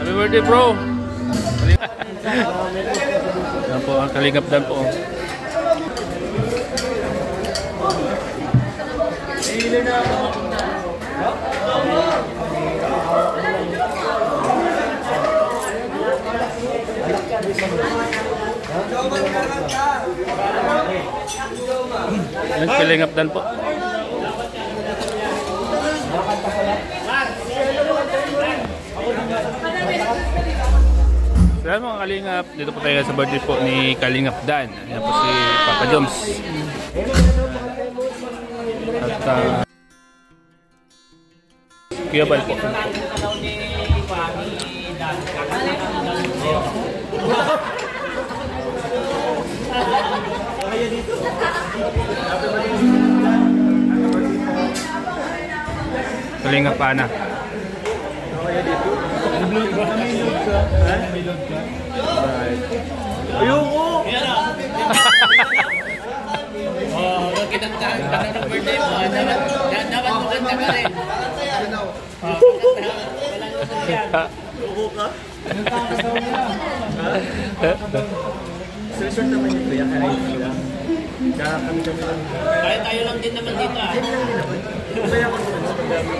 Happy birthday, bro! Yan po, ang Kalingap Dan po. Ang Kalingap Dan po. Salamat mga Kalingap, dito po tayo sa birthday po ni Kalingap Dan. Yan po si Papa Joms. At Kuya Bal po. Kalingap Ana. Ayoko! Oh, kinantahan ka na ng birthday mo. Dapat maganda ka rin. Ayoko ka? Resort naman yung kuya, kaya lang. Kaya kami lang. Kaya tayo lang din naman dito. Kaya ako naman sa pagdami.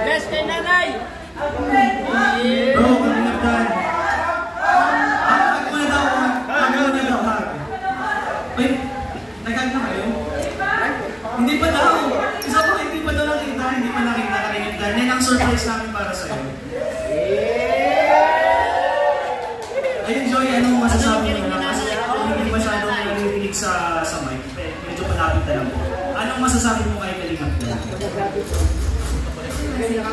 Bless kay nanay! Bro, Kalingap Dan. Ako na daw, ha? Wait, nag-hug na kayo? Hindi pa daw. Isa po, hindi pa daw nakita. Hindi pa nakita Kalingap Dan. Yan ang surprise namin para sa'yo. Ayun, Joy, anong masasabi mo na? Kasi hindi masyadong narinig sa mic. Medyo palapit na lang po. Anong masasabi mo kay Kalingap Dan? Sige, sige.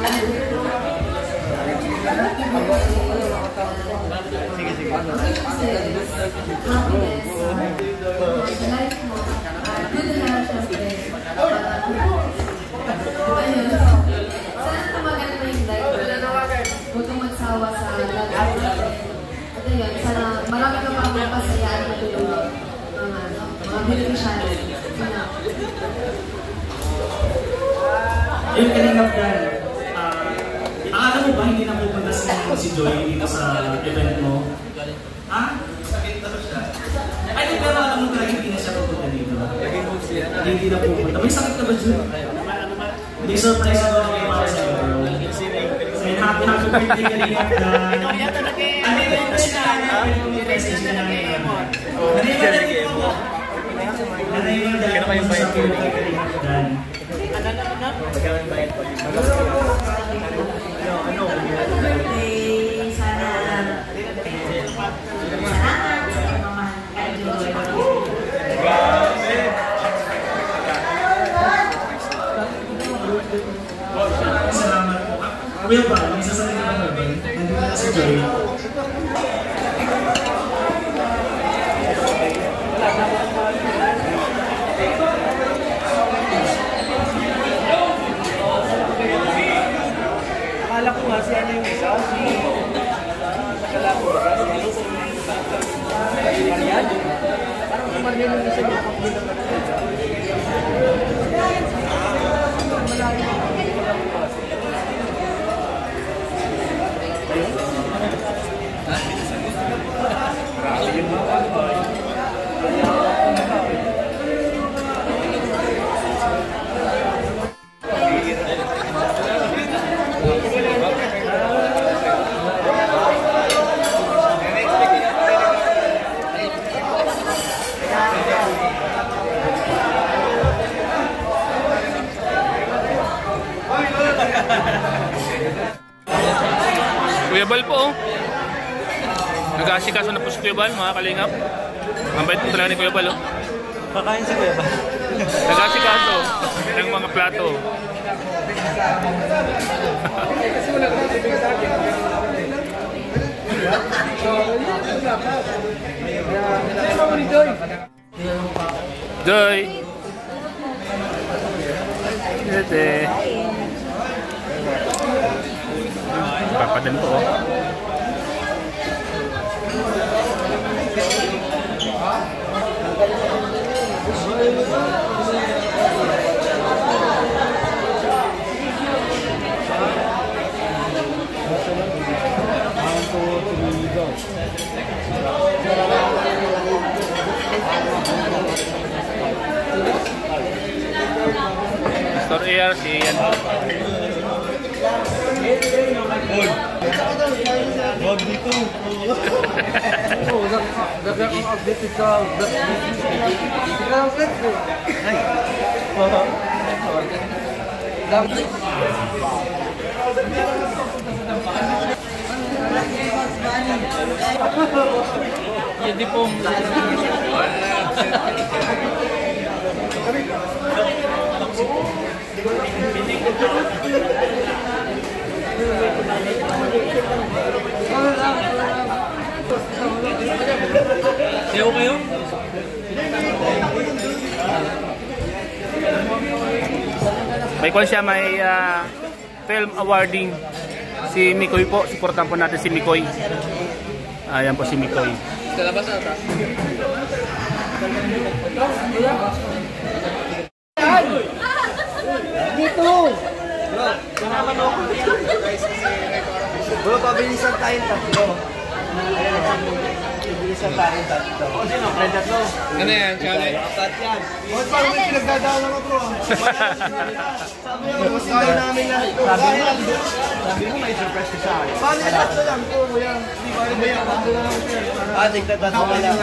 Sana tumagal mo yung life. Huwag kang magsawa sa lahat. At ayun, sana marami ka pa mapasayaan na matulungan. Mga beneficiaries. Yung Kalingap Dan, akala mo ba hindi na pupunta si Joy dito sa event mo? Ha? Ay, pero alam mo talaga hindi na siya pupunta dito. Hindi na pupunta. May sakit ka ba, Joy? Hindi, surprise ako na kayo para sa'yo. And happy birthday, Kalingap Dan. Ano yung message na namin? Narinig mo sa Kalingap Dan. Salamat po. Kuya ba, may sasabihin ka ba? Nandito na si Joy. Akala ko nga siya na yung isa. Akala ko nga siya na yung isa. Parang kumaryan yung isa niya. Kuya Bal po, oh. Nag-aasikaso na po si Kuya Bal, mga kalingap. Ang bait po talaga ni Kuya Bal, oh. Kakain si Kuya Bal. Nag-aasikaso ng mga plato. Joy! Dede! Papadan po, oh. Pastor AR, si Ian. Wag dito. Dapat ang updated ka. Hindi po. Sayo kayo? May kwan siya, may film awarding. Si Mikoy po, supportan po natin si Mikoy. Ayan po si Mikoy. Sa labas ata. Dito! Bro, pabilisan tayong tatlo. Pabilisan tayong tatlo. O, sino? Friend tatlo. Ano yan, Charlie? Apat yan. O, parang may pinagdadaanan ko, bro. Sabi mo, mas kaya namin na ito. Sabi mo, may surprise ka sa akin. Paano yung tatlo lang po, kuya? Hindi ba rin ba yung tatlo lang po? Tignan tatlo ka lang.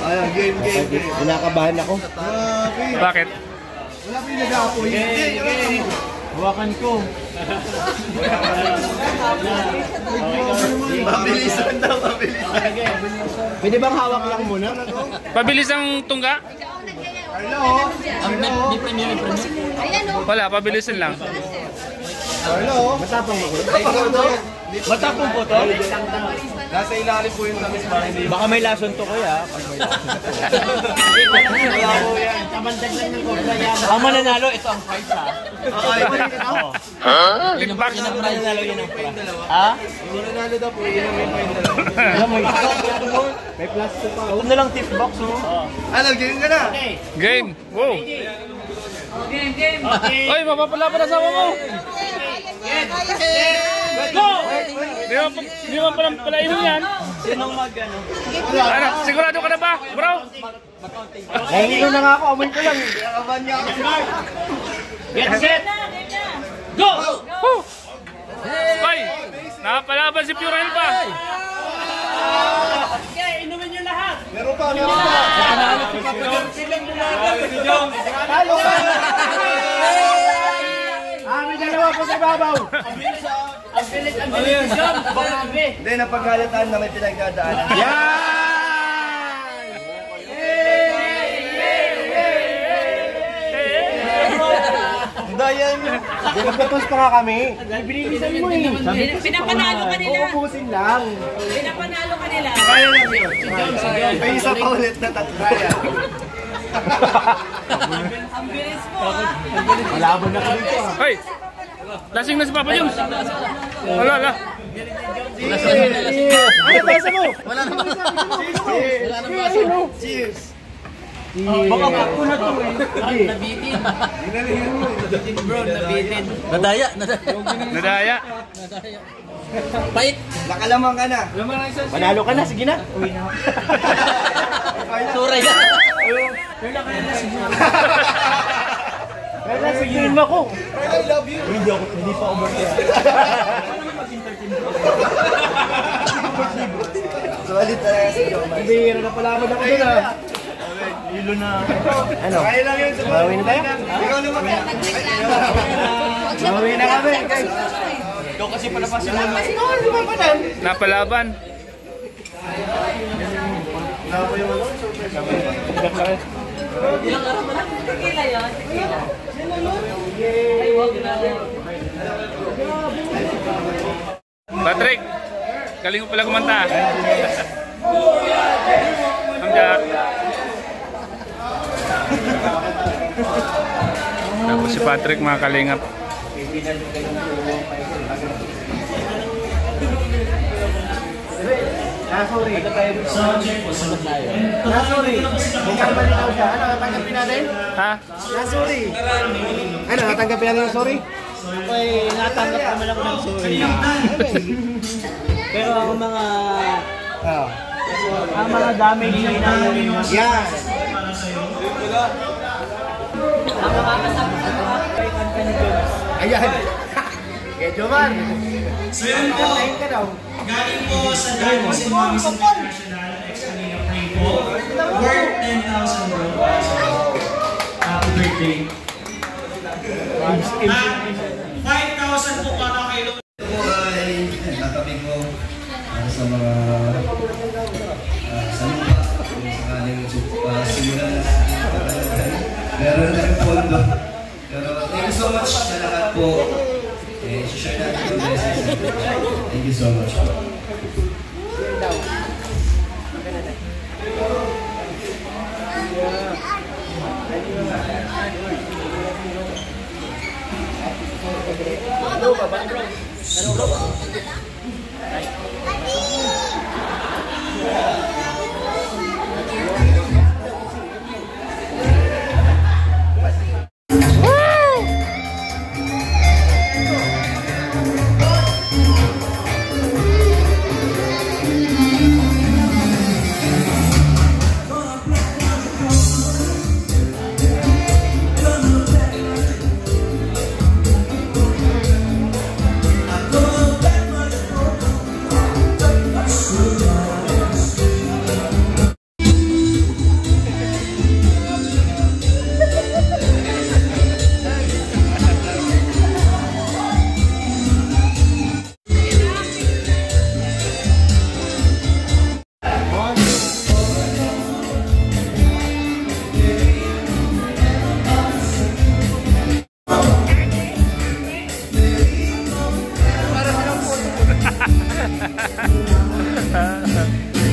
Ayan, game. Kinakabahan ako. Bakit? Wala pa yung nag-aapoy. Game. Hawakan ko. Mabilisan daw, mabilisan. Pwede bang hawak lang muna? Pabilis ang tungga? Hello? Wala, pabilisin lang. Hello? Matapang mo ko. Matapang po to? Nasa ilalim po yung tamis para hindi. Baka may lason to kuya. Pag may lason to. Wala po yan. Kamandag lang ng kobra yan. Ang mananalo, ito ang price ha. Lickbox. Yung mananalo yun ang price. Ha? Yung mananalo daw po, yun ang may price na. Alam mo, may plastic pa. Ito na lang tip box oh. Alam, game ka na. Game. Wow. Game. Oy, mapapalaban na asawa mo. Go! Di mo palang palaimin yan. Sinong mag-ano? Ano, sigurado ka na ba, bro? Nahihilo na nga ako, amoy ko lang. Kakabahan niya ako. Get set! Go! Woo! Oy, nakapalaban si Purel pa. Inumin nyo lahat! Meron pa. Talo ka! Amin dalawa po sa babaw. Ang bilis John! Grabe! Hindi, napaghalatan na may pinagdadaanan. Yan! Daya niyo. Nagpapos pa nga kami. Binilisan mo eh. Pinapanalo ka nila. Uubusin lang. Pinapanalo ka nila. Kaya lang yun. May isa pa ulit na tatlo. Ang bilis mo ah. Malaban na kami ito ah. Hoy, lasing na si Papa Jones. Wala. Ano basa mo? Wala na basa. Cheers. Baka ako na to eh. Nabitin. Bro, nabitin. Nadaya. Pait! Nakalamang ka na. Panalo ka na, sige na. Uwi na. Suray na! Kaya sa game ako. I love you. Hindi pa over-care. Sulit talaga si Joman. Hindi, napalaman ako doon ah. Hilo na. Ano? Kaya lang yun. Bawi na tayo? Ikaw naman. Bawi na kami. Ikaw kasi palabas sila. Lumalaban. Napalaban. Tequila yun, tequila. Ay, wag na. Patrick, galing mo pala kumanta. Amjad. Tapos si Patrick, mga kalingap. Sorry. So, check po. Sorry. Mukhang malinaw siya. Ano, natanggapin natin? Ha? Sorry. Ano, natanggapin natin yung sorry? Okay, natanggap naman ako ng sorry. Pero ang mga damage na inamin mo. Yan. Para sa'yo. Ang mga kasama sa kay kanta ni Jones. Ayan. Kaya Jovan. So yun po, Ayun ka daw. galing po sa Diamonds and Movies International, ex-kanina free po, worth 10,000 bro. So, happy birthday. 5,000 po para kay Lord. Ito ay tatabi ko sa mga salumpa kung sakaling simulan meron na yung pondo. Pero thank you so much sa lahat po. Share natin yung blessings. Thank you so much po.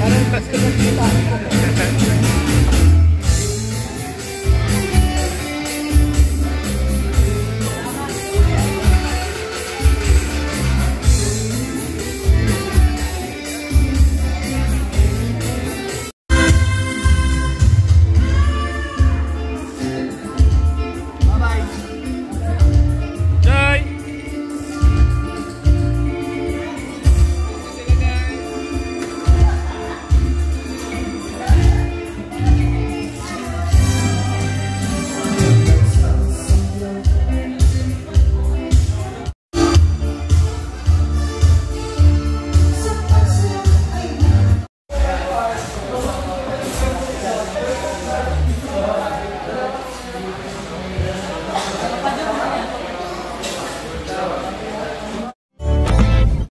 Parang kasi nakita.